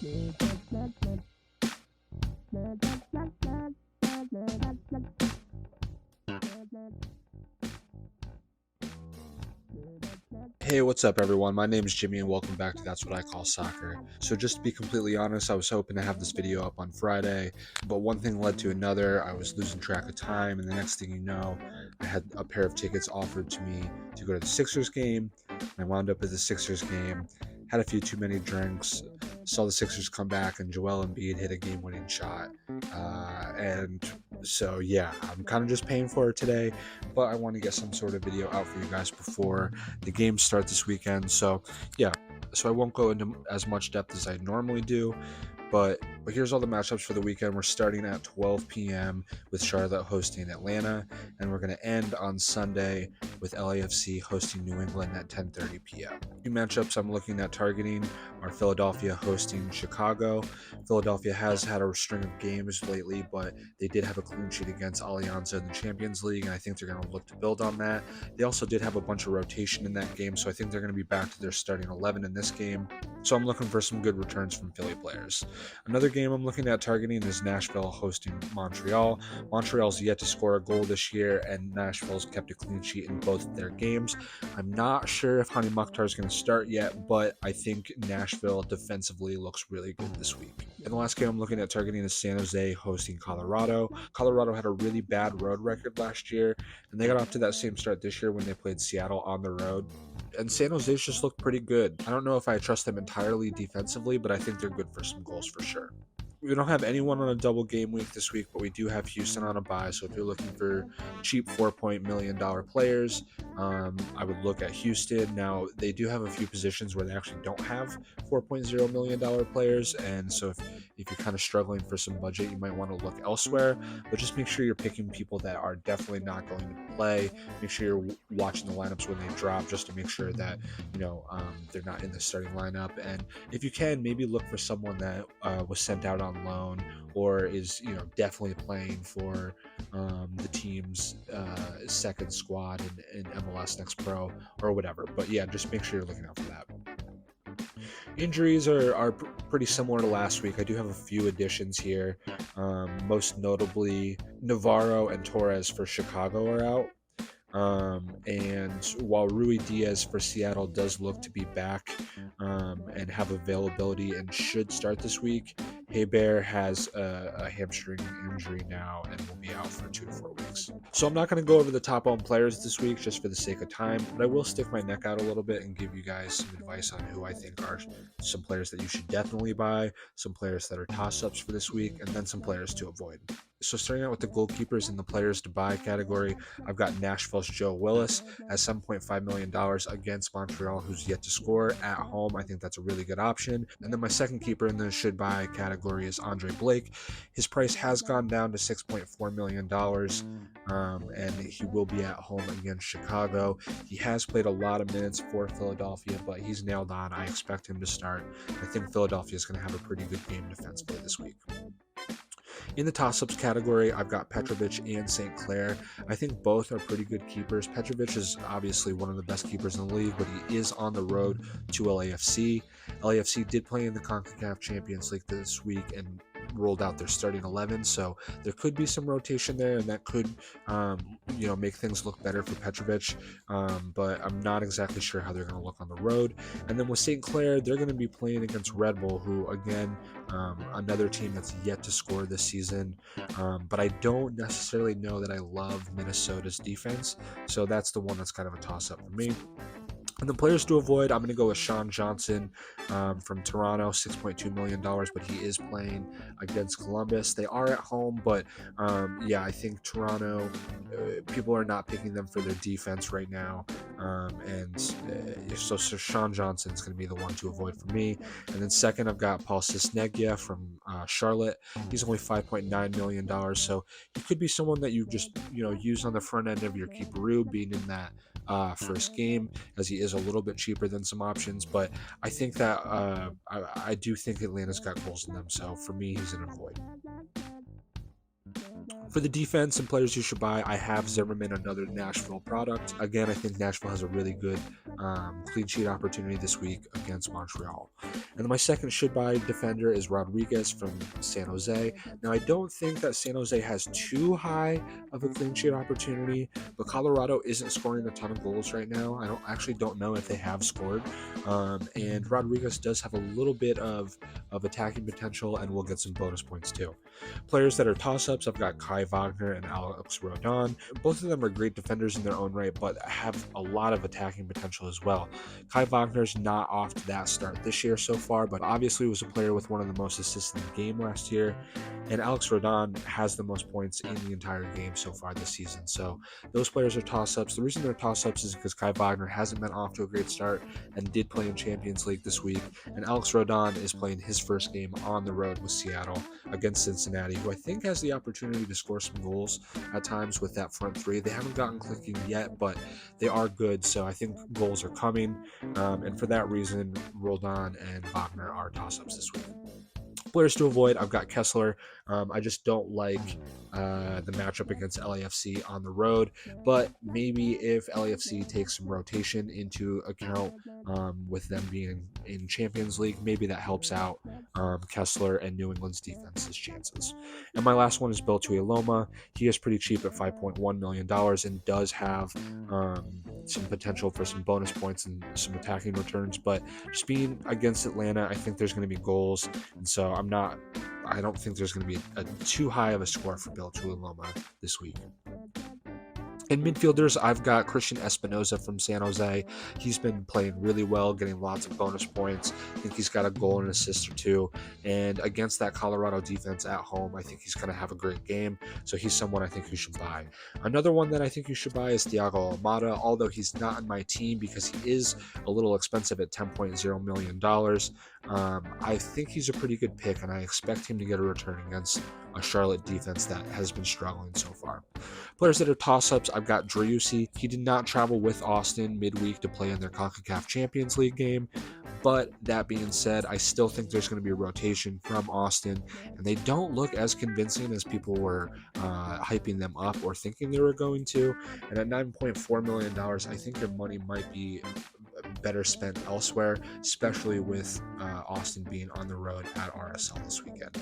Hey, what's up, everyone? My name is Jimmy, and welcome back to That's What I Call Soccer. So, just to be completely honest, I was hoping to have this video up on Friday, but one thing led to another. I was losing track of time, and the next thing you know, I had a pair of tickets offered to me to go to the Sixers game. I wound up at the Sixers game, had a few too many drinks, saw the Sixers come back, and Joel Embiid hit a game-winning shot. And so, I'm kind of just paying for it today, but I want to get some sort of video out for you guys before the games start this weekend. So I won't go into as much depth as I normally do, but here's all the matchups for the weekend. We're starting at 12 p.m. with Charlotte hosting Atlanta, and we're going to end on Sunday with LAFC hosting New England at 10:30 p.m. Two matchups I'm looking at targeting are Philadelphia hosting Chicago. Philadelphia has had a string of games lately, but they did have a clean sheet against Alianza in the Champions League, and I think they're going to look to build on that. They also did have a bunch of rotation in that game, so I think they're going to be back to their starting 11 in this game. So I'm looking for some good returns from Philly players. Another game I'm looking at targeting is Nashville hosting Montreal. Montreal's yet to score a goal this year, and Nashville's kept a clean sheet in both of their games. I'm not sure if Hani Mukhtar is going to start yet, but I think Nashville defensively looks really good this week. And the last game I'm looking at targeting is San Jose hosting Colorado. Colorado had a really bad road record last year, and they got off to that same start this year when they played Seattle on the road. And San Jose's just looked pretty good. I don't know if I trust them entirely defensively, but I think they're good for some goals for sure. We don't have anyone on a double game week this week, but we do have Houston on a bye. So if you're looking for cheap $4 million players, I would look at Houston. Now, they do have a few positions where they actually don't have $4 million players. And so if you're kind of struggling for some budget, you might want to look elsewhere. But just make sure you're picking people that are definitely not going to play. Make sure you're watching the lineups when they drop, just to make sure that, they're not in the starting lineup. And if you can, maybe look for someone that was sent out on loan or is definitely playing for the team's second squad in MLS Next Pro or whatever. But yeah, just make sure you're looking out for that. Injuries are pretty similar to last week. I do have a few additions here. Most notably, Navarro and Torres for Chicago are out. And while Rui Diaz for Seattle does look to be back and have availability and should start this week, Heber has a hamstring injury now and will be out for 2 to 4 weeks. So I'm not going to go over the top owned players this week just for the sake of time, but I will stick my neck out a little bit and give you guys some advice on who I think are some players that you should definitely buy, some players that are toss-ups for this week, and then some players to avoid. So starting out with the goalkeepers in the players to buy category, I've got Nashville's Joe Willis at $7.5 million against Montreal, who's yet to score at home. I think that's a really good option. And then my second keeper in the should buy category is Andre Blake. His price has gone down to $6.4 million, and he will be at home against Chicago. He has played a lot of minutes for Philadelphia, but he's nailed on. I expect him to start. I think Philadelphia is going to have a pretty good game defensively this week. In the toss-ups category, I've got Petrovic and St. Clair. I think both are pretty good keepers. Petrovic is obviously one of the best keepers in the league, but he is on the road to LAFC. LAFC did play in the CONCACAF Champions League this week and rolled out their starting 11, so there could be some rotation there, and that could make things look better for Petrovic, but I'm not exactly sure how they're going to look on the road. And then with St. Clair, they're going to be playing against Red Bull, who again, another team that's yet to score this season, but I don't necessarily know that I love Minnesota's defense, so that's the one that's kind of a toss-up for me. And the players to avoid, I'm going to go with Sean Johnson from Toronto, $6.2 million, but he is playing against Columbus. They are at home, but I think Toronto, people are not picking them for their defense right now. So Sean Johnson is going to be the one to avoid for me. And then second, I've got Paul Cisneglia from Charlotte. He's only $5.9 million, so he could be someone that you just use on the front end of your keeperoo, being in that first game, as he is a little bit cheaper than some options, but I think that I do think Atlanta's got goals in them, so for me, he's an avoid. For the defense and players you should buy, I have Zimmerman, another Nashville product. Again, I think Nashville has a really good clean sheet opportunity this week against Montreal. And then my second should buy defender is Rodriguez from San Jose. Now, I don't think that San Jose has too high of a clean sheet opportunity, but Colorado isn't scoring a ton of goals right now. I don't know if they have scored. And Rodriguez does have a little bit of attacking potential, and we'll get some bonus points too. Players that are toss-ups, I've got Kai Wagner and Alex Rodon. Both of them are great defenders in their own right, but have a lot of attacking potential as well. Kai Wagner's not off to that start this year so far, but obviously was a player with one of the most assists in the game last year. And Alex Rodon has the most points in the entire game so far this season. So those players are toss-ups. The reason they're toss-ups is because Kai Wagner hasn't been off to a great start and did play in Champions League this week. And Alex Rodon is playing his first game on the road with Seattle against Cincinnati, who I think has the opportunity to score some goals at times with that front three. They haven't gotten clicking yet, but they are good, so I think goals are coming. And for that reason, Rodon and Wagner are toss-ups this week. Players to avoid, I've got Kessler. I just don't like the matchup against LAFC on the road, but maybe if LAFC takes some rotation into account with them being in Champions League, maybe that helps out Kessler and New England's defense's chances. And my last one is Bill Tuiloma. He is pretty cheap at $5.1 million and does have some potential for some bonus points and some attacking returns, but just being against Atlanta, I think there's going to be goals, and so I don't think there's going to be a too high of a score for Bill Tuiloma this week. In midfielders, I've got Christian Espinoza from San Jose. He's been playing really well, getting lots of bonus points. I think he's got a goal and assist or two. And against that Colorado defense at home, I think he's going to have a great game. So he's someone I think you should buy. Another one that I think you should buy is Thiago Almada, although he's not on my team because he is a little expensive at $10.0 million. I think he's a pretty good pick, and I expect him to get a return against a Charlotte defense that has been struggling so far. Players that are toss-ups, I've got Driussi. He did not travel with Austin midweek to play in their CONCACAF Champions League game, but that being said, I still think there's going to be a rotation from Austin, and they don't look as convincing as people were hyping them up or thinking they were going to. And at $9.4 million, I think their money might be better spent elsewhere, especially with Austin being on the road at RSL this weekend.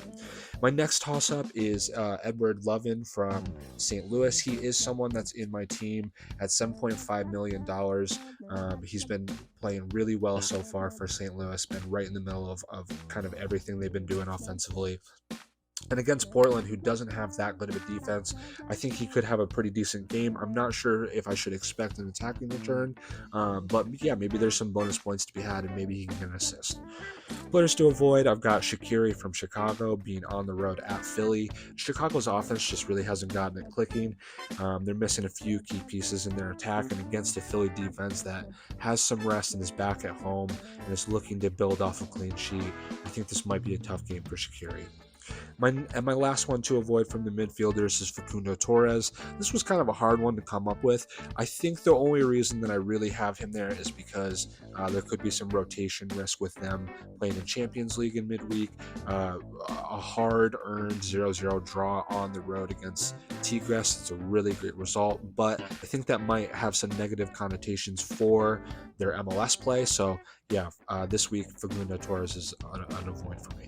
My next toss-up is Edward Lovin from St. Louis. He is someone that's in my team at $7.5 million. He's been playing really well so far for St. Louis, been right in the middle of kind of everything they've been doing offensively. And against Portland, who doesn't have that good of a defense, I think he could have a pretty decent game. I'm not sure if I should expect an attacking return, but yeah, maybe there's some bonus points to be had, and maybe he can get an assist. Players to avoid, I've got Shaqiri from Chicago being on the road at Philly. Chicago's offense just really hasn't gotten it clicking. They're missing a few key pieces in their attack, and against a Philly defense that has some rest and is back at home and is looking to build off a clean sheet, I think this might be a tough game for Shaqiri. My last one to avoid from the midfielders is Facundo Torres. This was kind of a hard one to come up with. I think the only reason that I really have him there is because there could be some rotation risk with them playing in Champions League in midweek. A hard-earned 0-0 draw on the road against Tigres. It's a really great result, but I think that might have some negative connotations for their MLS play. So yeah, this week Facundo Torres is an avoid for me.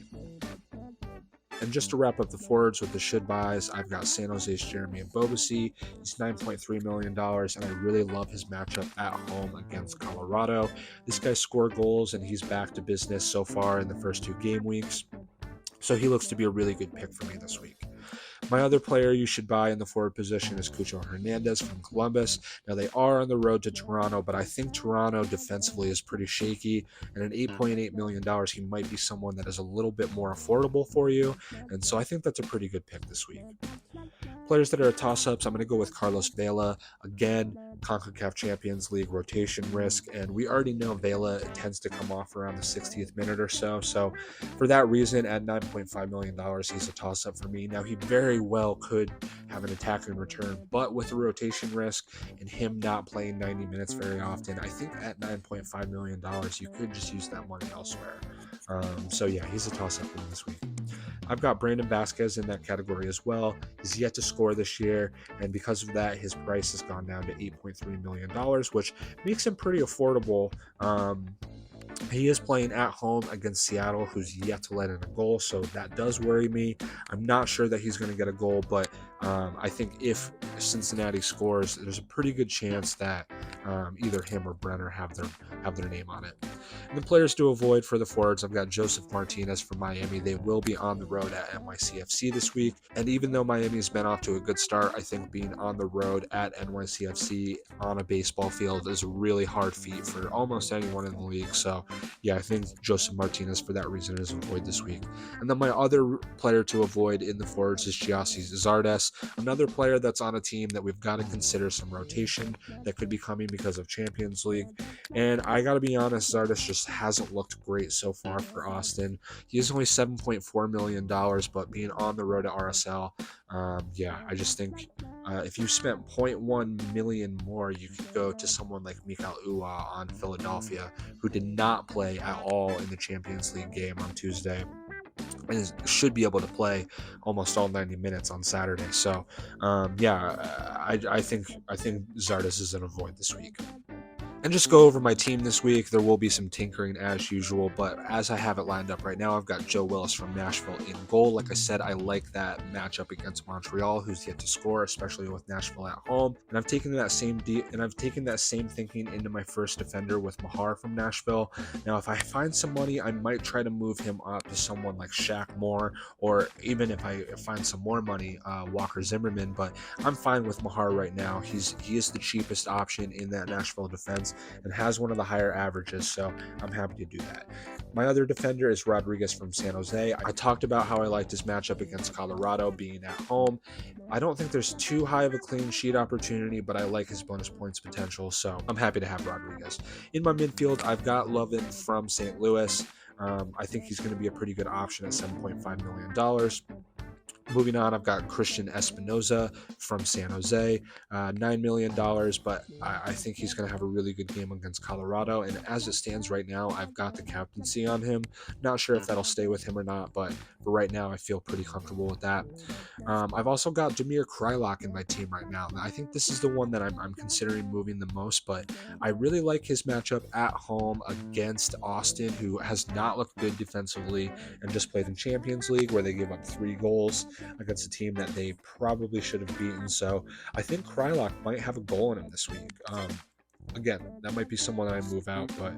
And just to wrap up the forwards with the should buys, I've got San Jose's Jeremy Mbobasi. He's $9.3 million, and I really love his matchup at home against Colorado. This guy scored goals, and he's back to business so far in the first 2 game weeks. So he looks to be a really good pick for me this week. My other player you should buy in the forward position is Cucho Hernandez from Columbus. Now, they are on the road to Toronto, but I think Toronto defensively is pretty shaky, and at $8.8 million, he might be someone that is a little bit more affordable for you, and so I think that's a pretty good pick this week. Players that are toss-ups, I'm going to go with Carlos Vela. Again, CONCACAF Champions League rotation risk, and we already know Vela tends to come off around the 60th minute or so. So for that reason, at $9.5 million, he's a toss-up for me. Now, he very well could have an attacking return, but with the rotation risk and him not playing 90 minutes very often, I think at $9.5 million, you could just use that money elsewhere. So yeah, he's a toss-up for me this week. I've got Brandon Vasquez in that category as well. He's yet to score this year, and because of that, his price has gone down to $8.3 million, which makes him pretty affordable. He is playing at home against Seattle, who's yet to let in a goal, so that does worry me. I'm not sure that he's going to get a goal, but I think if Cincinnati scores, there's a pretty good chance that either him or Brenner have their name on it. And the players to avoid for the forwards, I've got Joseph Martinez from Miami. They will be on the road at NYCFC this week, and even though Miami's been off to a good start, I think being on the road at NYCFC on a baseball field is a really hard feat for almost anyone in the league. So yeah, I think Joseph Martinez for that reason is avoid this week. And then my other player to avoid in the forwards is Giassi Zardes, another player that's on a team that we've got to consider some rotation that could be coming because of Champions League. And I got to be honest, Zardes just hasn't looked great so far for Austin. He is only $7.4 million, but being on the road at RSL, I just think if you spent $0.1 million more, you could go to someone like Mikhail Uwa on Philadelphia, who did not play at all in the Champions League game on Tuesday, and should be able to play almost all 90 minutes on Saturday. So, I think Zardes is an avoid this week. And just go over my team this week. There will be some tinkering as usual, but as I have it lined up right now, I've got Joe Willis from Nashville in goal. Like I said, I like that matchup against Montreal, who's yet to score, especially with Nashville at home. And I've taken that same thinking into my first defender with Mahar from Nashville. Now, if I find some money, I might try to move him up to someone like Shaq Moore, or even if I find some more money, Walker Zimmerman. But I'm fine with Mahar right now. He is the cheapest option in that Nashville defense and has one of the higher averages, so I'm happy to do that. My other defender is Rodriguez from San Jose. I talked about how I liked his matchup against Colorado being at home. I don't think there's too high of a clean sheet opportunity, but I like his bonus points potential, so I'm happy to have Rodriguez. In my midfield, I've got Lovin from St. Louis. I think he's going to be a pretty good option at $7.5 million. Moving on, I've got Christian Espinoza from San Jose, $9 million, but I think he's going to have a really good game against Colorado. And as it stands right now, I've got the captaincy on him. Not sure if that'll stay with him or not, but for right now, I feel pretty comfortable with that. I've also got Damir Kreilach in my team right now. I think this is the one that I'm considering moving the most, but I really like his matchup at home against Austin, who has not looked good defensively and just played in Champions League where they gave up 3 goals against a team that they probably should have beaten. So I think Kreilach might have a goal in him this week. Again, that might be someone that I move out, but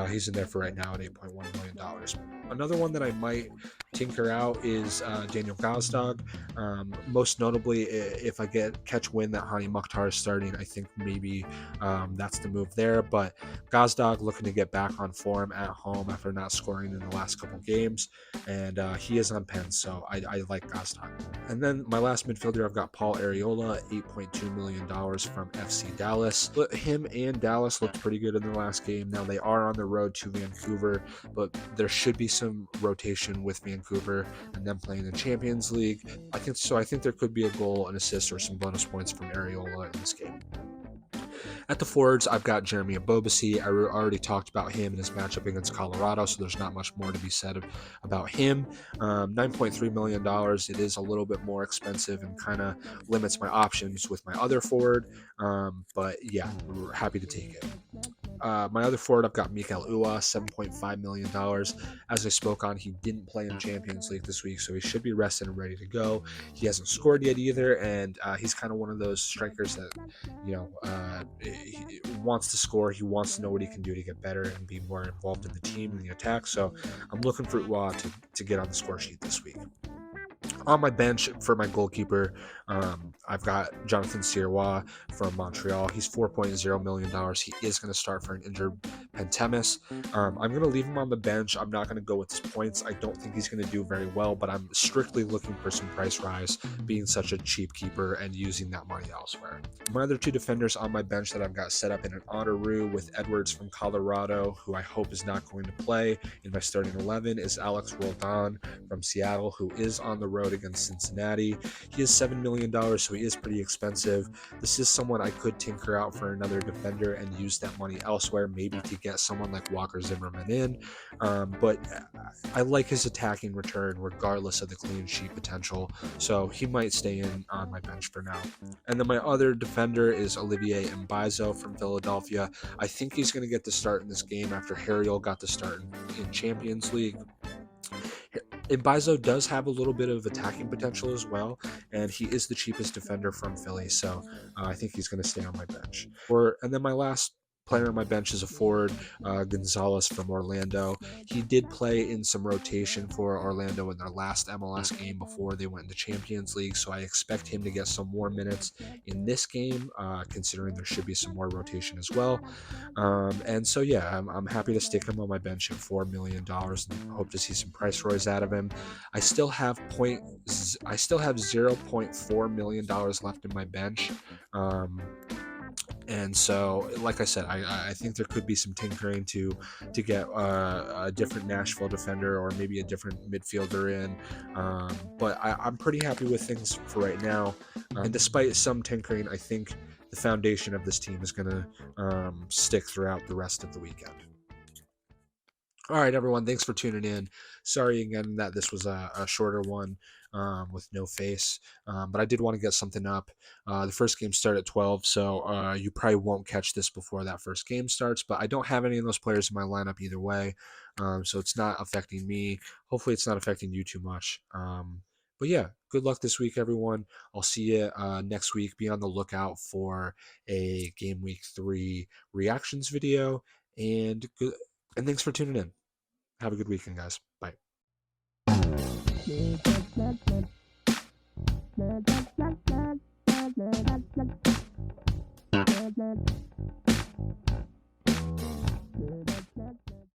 he's in there for right now at $8.1 million. Another one that I might tinker out is Daniel Gazdag. Most notably, if I catch wind that Hani Mukhtar is starting, I think maybe that's the move there. But Gazdag looking to get back on form at home after not scoring in the last couple games, and he is on pen, so I like Gazdag. And then my last midfielder, I've got Paul Arriola, $8.2 million from FC Dallas. Him and Dallas looked pretty good in the last game. Now they are on the road to Vancouver, but there should be some rotation with Vancouver and them playing in the Champions League. I think there could be a goal, an assist, or some bonus points from Arriola in this game. At the forwards, I've got Jeremy Abobasi. I already talked about him in his matchup against Colorado, so there's not much more to be said about him. $9.3 million. It is a little bit more expensive and kind of limits my options with my other forward, but yeah, we're happy to take it. My other forward, I've got Mikhail Uwa, $7.5 million. As I spoke on, he didn't play in Champions League this week, so he should be rested and ready to go. He hasn't scored yet either, and he's kind of one of those strikers that, he wants to score. He wants to know what he can do to get better and be more involved in the team and the attack. So I'm looking for Uwa to get on the score sheet this week. On my bench for my goalkeeper, I've got Jonathan Sirois from Montreal. He's $4.0 million. He is going to start for an injured Pentemis. I'm going to leave him on the bench. I'm not going to go with his points. I don't think he's going to do very well, but I'm strictly looking for some price rise, being such a cheap keeper and using that money elsewhere. My other 2 defenders on my bench that I've got set up in an honoroo with Edwards from Colorado, who I hope is not going to play in my starting 11, is Alex Roldan from Seattle, who is on the road against Cincinnati. He is $7 million, so he is pretty expensive. This is someone I could tinker out for another defender and use that money elsewhere, maybe to get someone like Walker Zimmerman in, but I like his attacking return regardless of the clean sheet potential, so he might stay in on my bench for now. And then my other defender is Olivier Mbaizo from Philadelphia. I think he's going to get the start in this game after Harriel got the start in Champions League. Mbaizo does have a little bit of attacking potential as well, and he is the cheapest defender from Philly, so I think he's going to stay on my bench. And then my last player on my bench is a forward, Gonzalez from Orlando. He did play in some rotation for Orlando in their last MLS game before they went into Champions League, so I expect him to get some more minutes in this game, considering there should be some more rotation as well. And so, yeah, I'm happy to stick him on my bench at $4 million and hope to see some price roys out of him. I still have $0.4 million left in my bench. And so, like I said, I think there could be some tinkering to get a different Nashville defender or maybe a different midfielder in. But I'm pretty happy with things for right now. And despite some tinkering, I think the foundation of this team is going to stick throughout the rest of the weekend. All right, everyone, thanks for tuning in. Sorry again that this was a shorter one with no face, but I did want to get something up. The first game started at 12, so you probably won't catch this before that first game starts, but I don't have any of those players in my lineup either way, so it's not affecting me. Hopefully it's not affecting you too much. But yeah, good luck this week, everyone. I'll see you next week. Be on the lookout for a Game Week 3 reactions video, and thanks for tuning in. Have a good weekend, guys. Bye.